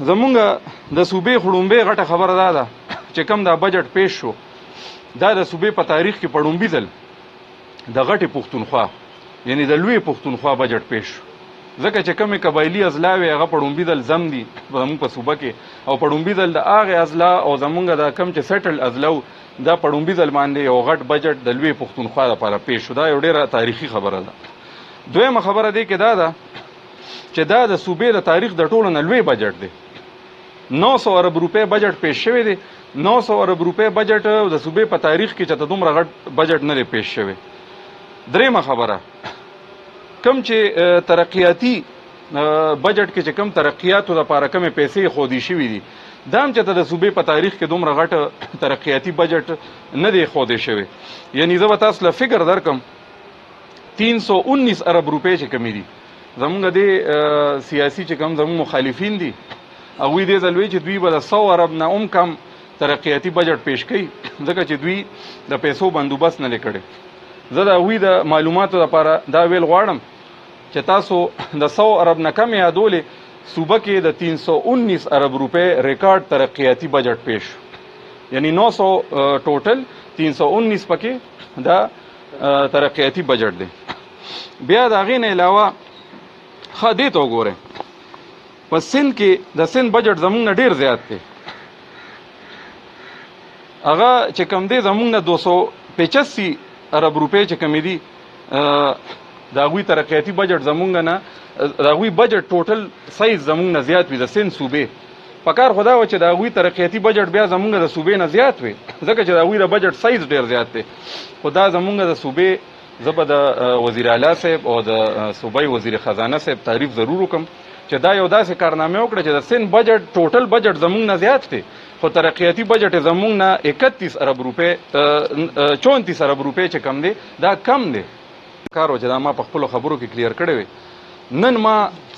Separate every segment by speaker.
Speaker 1: زمونږ د صوبې خړومبې غټه خبره ده چې کوم دا بجټ پیش شو دا د صوبې په تاریخ کې پړومبي ځل د غټې پښتونخوا یعنی د لوی پښتونخوا بجټ پیش شو ځکه چې کومې قبایلي اضلاع هغه پړومبي ځل زم دي زموږ په صوبه کې او پړومبي ځل د هغې اضلاع او زمونږ د کم چې سیټل اضلاع دا پړومبي ځل باندې یو غټ بجټ د لوی پښتونخوا لپاره پیش شو دا یو ډېره تاریخي خبره ده دویمه خبره دی کې دا ده چې دا د صوبې د تاریخ د ټولو نه لوی بجټ دی 900 ارب روپے بجټ پیش شوی دی 900 ارب روپے بجټ د صوبې په تاریخ کې چې ته دومره غټ بجټ نه دی پیش شوی درېمه خبره کم چې ترقیاتي بجټ کې چې کم ترقیاتو لپاره کمې پیسې خودي شوي دي دا هم چې ته د صوبې په تاریخ کې دومره غټ ترقیاتي بجټ نه دی خودي شوی یعنی زه به تاسو له فکر درکم 319 ارب روپے چې کمې دي زمونږ د سیاسي چې کم زمونږ مخالفین دي هغوی دې ځل وی چې دوی به د 100 ارب نه هم کم ترقیاتي بجټ پیش کوي ځکه چې دوی د پیسو بندوبست نه دی کړی زه د هغوی د معلوماتو لپاره دا ویل غواړم چې تاسو د 100 ارب نه کم یادولې صوبه کې د 319 ارب روپے ریکارډ ترقیاتي بجټ پیش یعنی 900 ټوټل 319 پکې دا ترقیاتي بجټ دی بیا د هغې نه علاوه ښه دې ته وګورئ په سند کې د سند بجټ زمونږ نه ډېر زیات دی هغه چې کم دی زمونږ نه 285 ارب روپے چې کمې دي د هغوی ترقیاتي بجټ زمونږ نه د هغوی بجټ ټوټل سایز زمونږ نه زیات وي د سند صوبې په کار خو دا و چې د هغوی ترقیاتي بجټ بیا زمونږ د صوبې نه زیات وي ځکه چې د هغوی د بجټ سایز ډېر زیات دی خو دا زمونږ د صوبې زه به د وزیر اعلی صاحب او د صوبایي وزیر خزانه صاحب تعریف ضرور وکړم چې دا یو داسې کارنامه وکړه چې د سند بجټ ټوټل بجټ زمونږ نه زیات دی خو ترقیاتي بجټ زمونږ نه 31 ارب روپے 34 ارب روپے چې کم دی دا کم دی کار و چې دا ما په خپلو خبرو کې کلیر کړی وي نن ما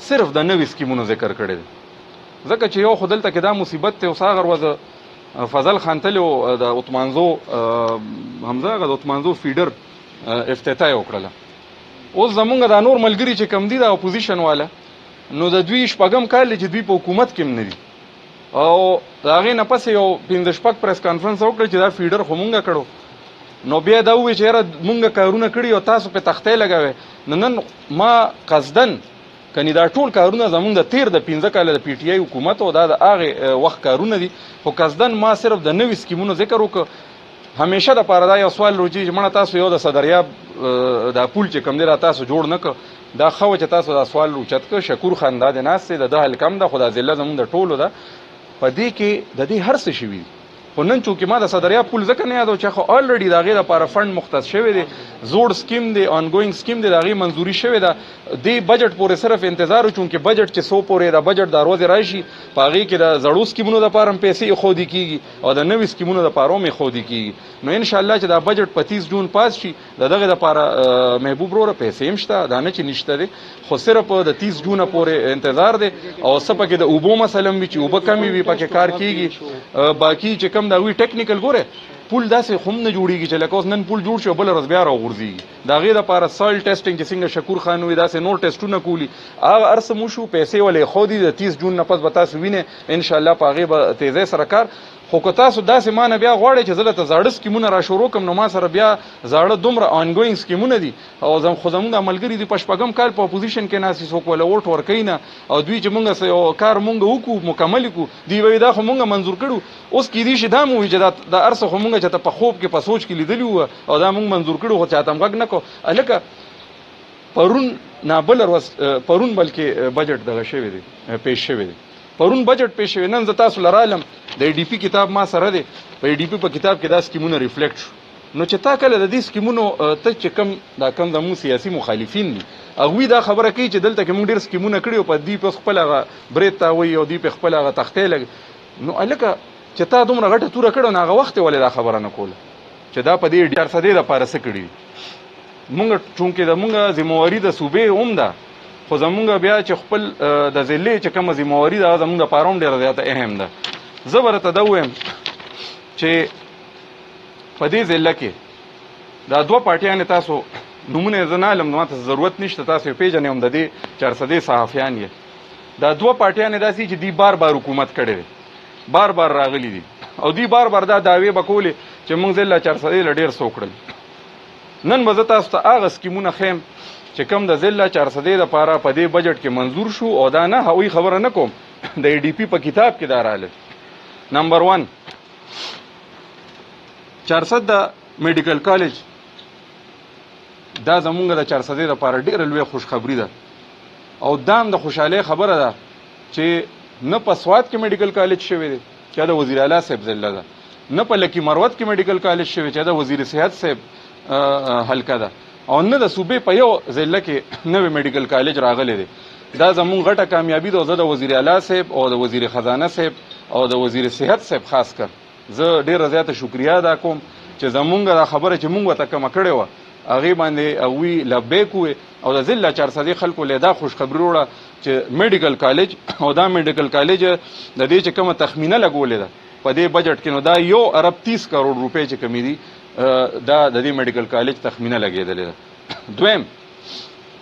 Speaker 1: صرف د نوي سکیمونو ذکر کړی دی ځکه چې یو خو دلته کې دا مصیبت دی اوس هغه ورځ فضل خان تللی و د اتمانزو همزه د اتمانزو فیډر افتتاح یې وکړله اوس زمونږ دا نور ملګري چې کم دي د اپوزیشن والا نو د دوی شپږم کال دی چې دوی په حکومت کې هم نه دي او د هغې نه پس یو 15 پریس کانفرنس وکړه چې دا فیډر خو مونږ کړو نو بیا دا ووایي چې یاره مونږ کارونه کړي او تاسو پې تختې لګوئ نو نن ما قصدن کنی دا ټول کارونه زمونږ د تیر د 15 کاله د پی ټی آی حکومت او دا د هغې وخت کارونه دي خو قصدن ما صرف د نوي سکیمونو ذکر وکړ همیشه د پاره دا یو سوال روجي چې مړه تاسو یو د صدریاب دا پول چې کم دی را تاسو جوړ نه کړ دا ښه و چې تاسو دا سوال روچت کړ شکور خان دا د ناستې د حل کم ده خو دا ضله زمونږ د ټولو ده په دې کې د دې هر څه شوي خو نن چونکې ما د صدریاب پول ځکه نه یادو چې خو الریډي د هغې دپاره فنډ مختص شوی دی زوړ سکیم دی آنګوینګ سکیم دی د هغې منظوري شوې ده دې بجټ پورې صرف انتظار و چونکې بجټ چې څو پورې د بجټ دا ورځې راشي په هغې کې د زړو سکیمونو دپاره هم پیسې ایښودې کېږي او د نوي سکیمونو دپاره هم ایښودې کېږي نو انشاءالله چې دا بجټ په 30 جون پاس شي د دغې دپاره محبوب وروره پیسې هم شته دا نه چې نشته دی خو صرف د 30 جونه پورې انتظار دی او څه پکې د اوبو مسله هم وي چې اوبه کمې وي پکې کار کېږي باقي چې کم د هغوی ټیکنیکل ګوره پول داسې خو هم نه جوړېږي چې لکه اوس نن پول جوړ شي او بله ورځ بیا راوغورځېږي د هغې دپاره سایل ټیسټینګ چې څنګه شکور خان وي داسې نور ټیسټونه کولي هغه هر څه موشو پیسې ولې ایښودي د 30 جون نه پس به تاسو وینئ انشاءالله په هغې به تیزۍ سره کار خو که تاسو داسې ما نه بیا غواړئ چې زه درته زاړه سکیمونه را شروع کړم نو ما سره بیا زاړه دومره آنګوینګ سکیمونه دي او خو زمونږ ملګري دي په شپږم کال په اپوزیشن کې ناستي څوک وله ووټ ورکوي نه او دوی چې مونږ یو کار مونږ وکړو مکمل کړو دوی وایي دا خو مونږ منظور کړو اوس کیدای شي دا مو وایي چې دا هر څه خو مونږ چې ته په خوب کې په سوچ کې لیدلي وو او دا مونږ منظور کړو خو چاته هم غږ نه کړو هلکه پرون نابله ورځ پرون بلکې بجټ دغه شوی دی پیش شوی دی پرون بجټ پیش شوی نن زه تاسو لرالم د ای ډي پي کتاب ما سره دی په ای ډي پي په کتاب کې دا سکیمونه ریفلیکټ شو نو چې تا کله د دې سکیمونو ته چې کم زموږ سیاسي مخالفین دي هغوی دا خبره کوي چې دلته کې موږ ډېر سکیمونه کړي او په دوی په خپل هغه برید ته وایي او دوی په خپل هغه تختې لګ نو هلکه چې تا دومره غټه توره کړې نو هغه وخت یې ولې دا خبره نه کوله چې دا په دې 400 دپاره څه کړي مونږ چونکې زمونږ ذمهواري د صوبې هم ده خو زمونږ بیا چې خپل د ضلعې چې کومه ذمهواري ده زمونږ دپاره هم ډېره زیاته اهم ده زه به درته دا ووایم چې په دې ضلع کې دا دوه پارټیانې تاسو نومونه یې زه نه علم ما ته ضرورت نشته تاسو یې پېژنئ هم د دې 400 صحافیان یې دا دوه پارټیانې داسې چې دی بار بار حکومت کړی دی، بار بار راغلی دي او دی بار بار دا دعوی به کولې چې موږ ضلع 400 له ډېر څه وکړل. نن به زه تاسو ته هغه سکیمونه ښیم چې کوم د ضلع 400 دپاره په دې بجټ کې منظور شو، او دا نه هغوی خبره نه کوم، د ای ډي پي په کتاب کې دا راغلی. نمبر 1 400 د میډیکل کالج دا زمونږ د 400 دپاره ډېره لویه خوشخبري ده، او دام د خوشحالۍ خبره ده چې نه په سوات کې میډیکل کالج شوی دی چې د وزیر اعلی صاحب ضلع ده، نه په لکی مروت کې میډیکل کالج شوی چې د وزیر صحت صاحب حلقه ده، او نه د صوبې په یو ضلع کې نوی میډیکل کالج راغلی دی. دا زمونږ غټه کامیابي ده، او زه د وزیر اعلی صاحب او د وزیر خزانه صاحب او د وزیر صحت صاحب خاص کر زه ډېره زیاته شکریا ادا کوم چې زمونږ دا خبره چې مونږ ورته کومه کړې وه هغې باندې هغوی لبیک ووې، او د ضلع 400 خلکو له دا خوشخبري وړه چې میډیکل کالج، او دا میډیکل کالج د دې چې کومه تخمینه لګولې ده په دې بجټ کې، نو دا 1 ارب 30 کروڑ روپۍ چې کمې دي دا د دې میډیکل کالج تخمینه لګېدلې ده. دویم،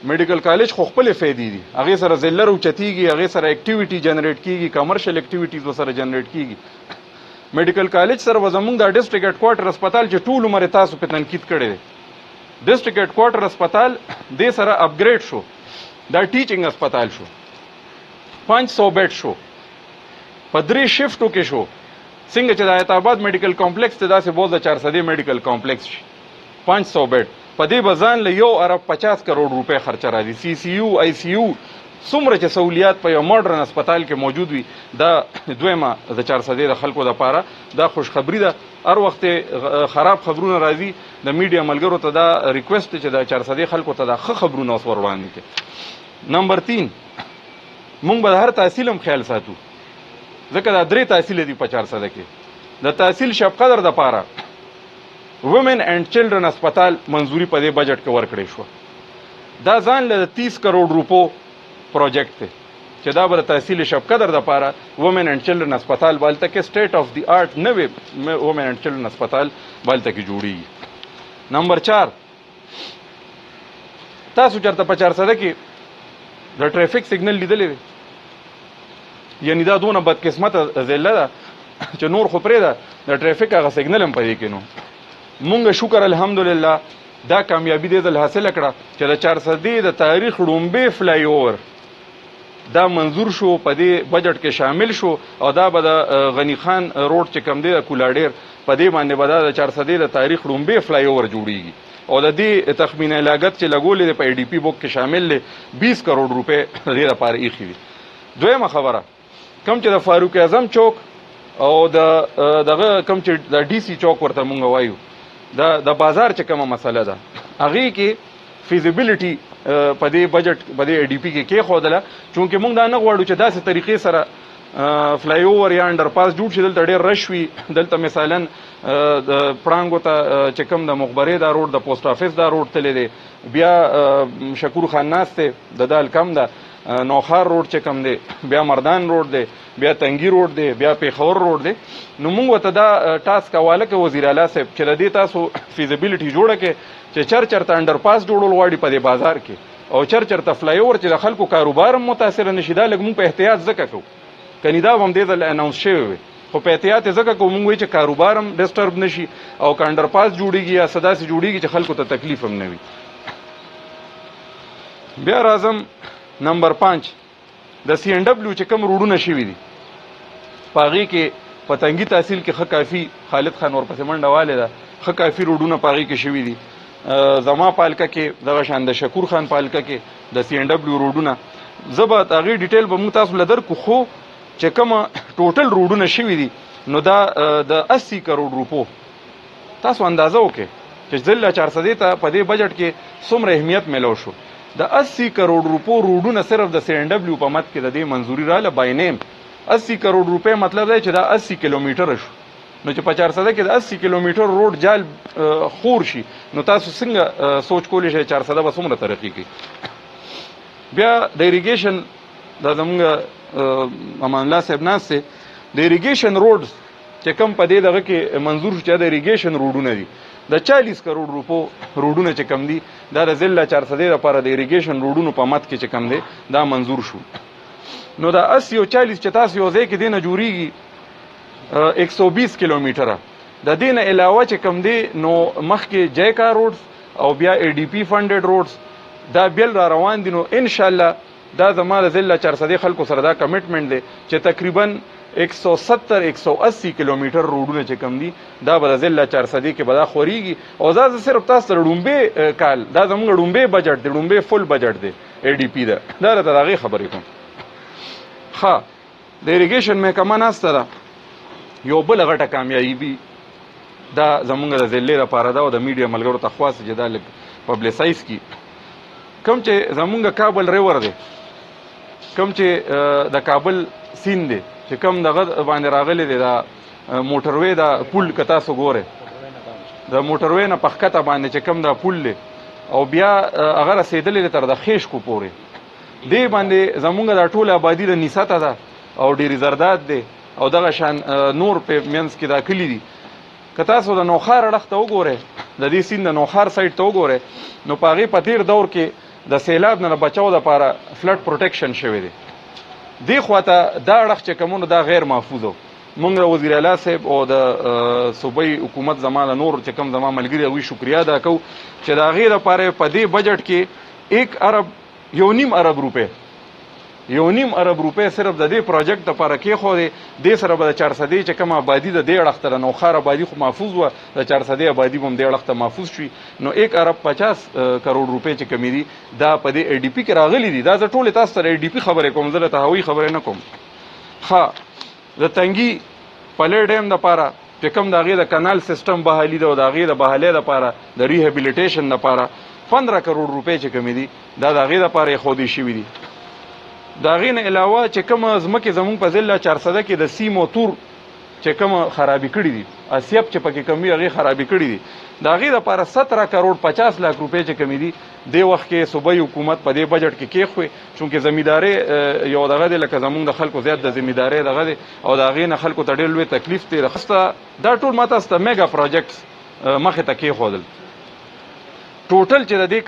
Speaker 1: میډیکل کالج خو خپلې فایدې دي، هغې سره ضلع روچتېږي، هغې سره اکټیویټي جنریټ کېږي، کمرشل اکټیویټیز ورسره جنریټ کېږي. میډیکل کالج سره به زمونږ د ډسټرکټ هیډ کوارټر هسپتال چې ټول عمر تاسو په تنقید کړی دی، ډسټرکټ هیډ کوارټر هسپتال دې سره اپګریډ شو، دا ټیچنګ هسپتال شو، 500 بیډ شو، په 3 شفټو کې شو، څنګه چې د حیات آباد میډیکل کمپلیکس ته داسې بوز د 400 میډیکل کمپلیکس شي 500 بیډ، په دې به ځان له 1 ارب 50 کروڑ روپۍ خرچه راځي. سی سی یو آی سی یو څومره چې سہولیات په یو ماډرن هسپتال کې موجود وي، دا دویمه د 400 د خلکو دپاره دا خوشخبري ده. هر وخت خراب خبرونه راځي، د میډیا ملګرو ته دا ریکویسټ چې د 400 خلکو ته دا ښه خبرونه اوس ور وړاندې کړي. نمبر 3 مونږ به د هر تحصیل هم خیال ساتو، ځکه دا 3 تحصیل دي په 400 کې. د تحصیل شب قدر دپاره وومن اینڈ چلډرن هسپتال منظوري په دې بجټ کې ورکړی شو، دا ځان له 30 کروڑ روپو پروجیکټ دی چې دا به د تحصیل شب قدر دپاره وومن اینڈ چلډرن هسپتال بالته کې سټیټ آف دی آرټ نوی وومن اینڈ چلډرن هسپتال بالته کې جوړیږي. نمبر 4 تاسو چېرته په 400 کې د ټریفک سیګنل لیدلی دی؟ یعنی دا دونه بدقسمته ضلع ده چې نور خو پرېږده د ټریفک هغه سیګنل هم په دې کې نو. مونږ شکر الحمدلله دا کامیابي دې ځل حاصله کړه چې د 400 د تاریخ ړومبی فلای اوور دا منظور شو، په دې بجټ کې شامل شو، او دا به د غنی خان روډ چې کوم دی د کولاډیر په دې باندې به دا د 400 د تاریخ ړومبی فلای اوور جوړیږي، او د دې تخمینه لاګت چې لګولې ده په ای ډي پي بک کې شامل دی 20 کروڑ روپۍ دې لپاره ایښي دي. دویمه خبره، کوم چې د فاروق اعظم چوک او دغه کوم چې د ډي سي چوک ورته مونږ وایو د بازار چې کومه مسله ده هغې کې فیزیبیلیټي په دې بجټ په دې ای ډي پي کې کېښودله، چونکې موږ دا نه غواړو چې داسې طریقې سره فلای اوور یا انډر پاس جوړ شي دلته ډېر رش وي. دلته مثلا د پړانګو ته چې کوم د مخبرې دا روډ د پوسټ آفیس دا روډ تللی دی، بیا شکور خان ناست دی د دال کم ده، نوخار روډ چې کم دی، بیا مردان روډ دی، بیا تنګي روډ دی، بیا پیښور روډ دی. نو موږ ورته دا ټاسک حواله کوو وزیر اعلی صاحب چې د دې تاسو فیزیبیلیټي جوړه کړئ چې چرته انډر پاس جوړول غواړي په دې بازار کې، او چرته فلای اوور چې د خلکو کاروبار هم متاثره نشي. دا لږ موږ په احتیاط ځکه کوو، کنې دا به هم دې ځل اناونس شوی وي، خو په احتیاط یې ځکه کوو، موږ وایو چې کاروبار هم ډسټرب نشي، او که انډر پاس جوړېږي یا څه داسې جوړېږي چې خلکو ته تکلیف هم نه وي. بیا راځم نمبر 5 د سی این ډبلیو چې کوم روډونه شوي دي په هغې کې په تنګي تحصیل کې ښه کافي خالد خان ورپسې منډه والې ده، ښه کافي روډونه په هغې کې شوي دي. زما پالکه کې دغه شان د شکور خان پالکه کې د سی این ډبلیو روډونه زه به د هغې ډیټیل به موږ تاسو له درکو، خو چې کومه ټوټل روډونه شوي دي نو دا د 80 کروڑ روپو تاسو اندازه وکړئ چې ضلع 400 ته په دې بجټ کې څومره اهمیت میلو شو. د 80 کروڑ روپو روډونه صرف د سی این ډبلیو په مد کې د دې منظوري راله بای نیم. 80 کروڑ روپۍ مطلب دی چې دا 80 کیلومیټره شو، نو چې په 400 کې د 80 کیلومیټر روډ جال خور شي نو تاسو څنګه سوچ کولی شئ 400 به څومره ترقي کوي. بیا د اریګیشن دا زموږ امان الله صاحب ناست دی، د اریګیشن روډ چې کوم په دې دغه کې منظور شو چې د اریګیشن روډونه دي د 40 کروڑ روپو روډونه چې کم دي دا د ضلع 400 لپاره د اریګیشن روډونو په مد کې چې کم دي دا منظور شو. نو دا 80 او 40 چې تاسو یو ځای کې دینه جوړیږي 120 کیلومتره. د دین علاوه چې کم دی نو مخکې جیکا روډز او بیا ای ډی پی فنډډ روډز دا بیل را روان دي. نو ان شاء الله دا زما د ضلع 400 خلکو سره دا کمټمنټ دی چې تقریبا 170-180 کیلومتر روډونه چې کم دي دا به د ضلع 400 کې به دا خوريږي. او دا صرف تاسو ته ډومبه کال دا زموږ ډومبه بجټ دی، ډومبه فل بجټ دی ای ډی پی دا راته دغه خبرې کوم. ها د ایریګیشن محکمه ناسته ده یو بل غټه کامیابي دا زمونږ د ضلع لپاره ده او د میډیا ملګرو ته خواست چې دا لږ پبلیسایز کی. کوم چې زمونږ کابل ریور دی، کوم چې د کابل سین دی چې کوم دغه باندې راغلی دی دا موټروي دا پل که تاسو ګورئ د موټروي نه پخکته باندې چې کوم دا پل دی او بیا هغه رسېدلی دی تر د خیشکو پورې دې باندې زمونږ دا ټوله آبادي د نیسته ده او ډېرې زرداد دی او دغه شان نور په منځ کې دا کلي دي. که تاسو د نوخار اړخ ته وګورئ د دې سیند د نوخار سایډ ته وګورئ نو په هغې په تېر دور کې د سیلاب نه د بچاو دپاره فلډ پروټیکشن شوی دی. دې خواته دا اړخ چې کومونو دا غیر محفوظ و. مونږ د وزیر اعلی صاحب او د صوبایي حکومت زما د نور چې کوم زما ملګري هغوی شکریا ادا کوو چې د هغې دپاره په دې بجټ کې 1.5 ارب روپۍ صرف د دې پروجیکټ دپاره کېښودې. دې سره به د 400 چې کوم آبادي د دې اړخ ته د نوخار آبادي خو محفوظ وه، د 400 آبادي به هم دې اړخ ته محفوظ شوي. نو 1.50 کروڑ روپۍ چې کمې دي دا په دې ای ډي پي کې راغلي دي. دا زه ټولې تاسو سره ای ډي پي خبرې کوم، زه درته هوایي خبرې نه کوم. ښه د تنګي پلی ډیم دپاره چې کوم د هغې د کنال سیسټم بحالي ده او د هغې د بحالۍ دپاره د ریهیبلیټیشن دپاره 15 کروڑ روپۍ چې کمې دي دا د هغې دپاره ایښودې شوي دي. د هغې نه علاوه چې کومه ځمکې زموږ په ضلع 400 کې د سیم او تور چې کومه خرابې کړي دي، اسیب چې پکې کم وي هغې خرابې کړي دي، د هغې دپاره 17 کروڑ 50 لاک روپۍ چې کمې دي دې وخت کې صوبایي حکومت په دې بجټ کې کېښوي. چونکې زمیندارۍ یو دغه دی لکه زموږ د خلکو زیات د زمیندارۍ دغه دی او د هغې نه خلکو ته ډېر لوی تکلیف دی. دا ټول ما تاسو ته میګا پروجیکټس مخې ته کېښودل. ټوټل چې د دې